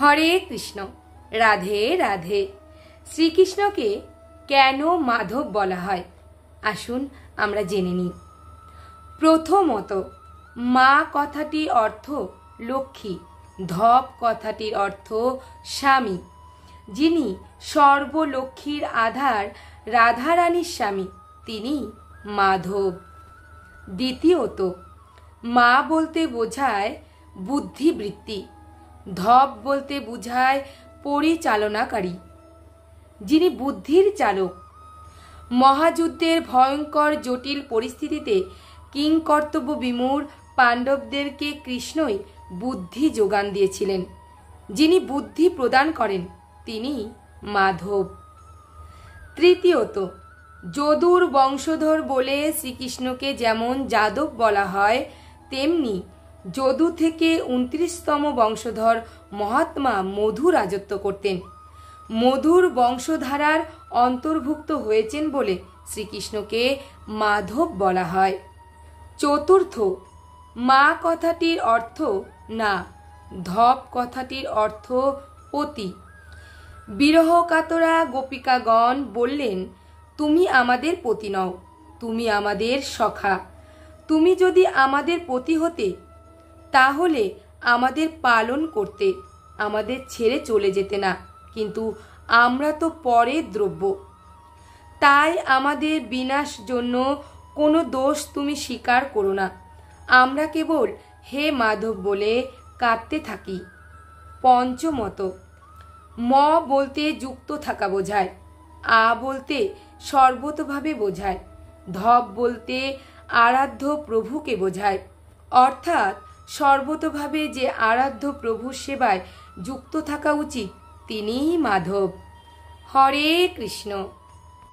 হরে কৃষ্ণ। রাধে রাধে। শ্রীকৃষ্ণকে কেন মাধব বলা হয় আসুন আমরা জেনে নিই। প্রথমত, মা কথাটির অর্থ লক্ষ্মী, ধপ কথাটির অর্থ স্বামী। যিনি সর্বলক্ষ্মীর আধার রাধারানীর স্বামী তিনি মাধব। দ্বিতীয়ত, মা বলতে বোঝায় বুদ্ধিবৃত্তি, ধপ বলতে বোঝায় পরিচালনাকারী, যিনি বুদ্ধির চালক। মহাযুদ্ধের ভয়ঙ্কর জটিল পরিস্থিতিতে কিংকর্তব্য বিমূঢ় পাণ্ডবদেরকে কৃষ্ণই বুদ্ধি যোগান দিয়েছিলেন। যিনি বুদ্ধি প্রদান করেন তিনি মাধব। তৃতীয়ত, যদুর বংশধর বলে শ্রীকৃষ্ণকে যেমন যাদব বলা হয়, তেমনি যদু থেকে 29তম বংশধর মহাত্মা মধু রাজত্ব করতেন। মধুর বংশধারার অন্তর্ভুক্ত হয়েছেন বলে শ্রীকৃষ্ণকে মাধব বলা হয়। চতুর্থ, মা কথাটির অর্থ না, ধপ কথাটির অর্থ পতি। বিরহকাতরা গোপিকাগণ বললেন, তুমি আমাদের পতি নও, তুমি আমাদের সখা। তুমি যদি আমাদের পতি হতে তাহলে আমাদের পালন করতে, আমাদের ছেড়ে চলে যেতে না, কিন্তু আমরা তো পরের দ্রব্য। তাই আমাদের বিনাশ জন্য কোনো দোষ তুমি স্বীকার করো না। আমরা কেবল হে মাধব বলে কাঁদতে থাকি। পঞ্চমত, ম বলতে যুক্ত থাকা বোঝায়, আ বলতে সর্বতভাবে বোঝায়, ধপ বলতে আরাধ্য প্রভুকে বোঝায়। অর্থাৎ সর্বতভাবে যে আরাধ্য প্রভুর সেবায় যুক্ত থাকা উচিত তিনিই মাধব। হরে কৃষ্ণ।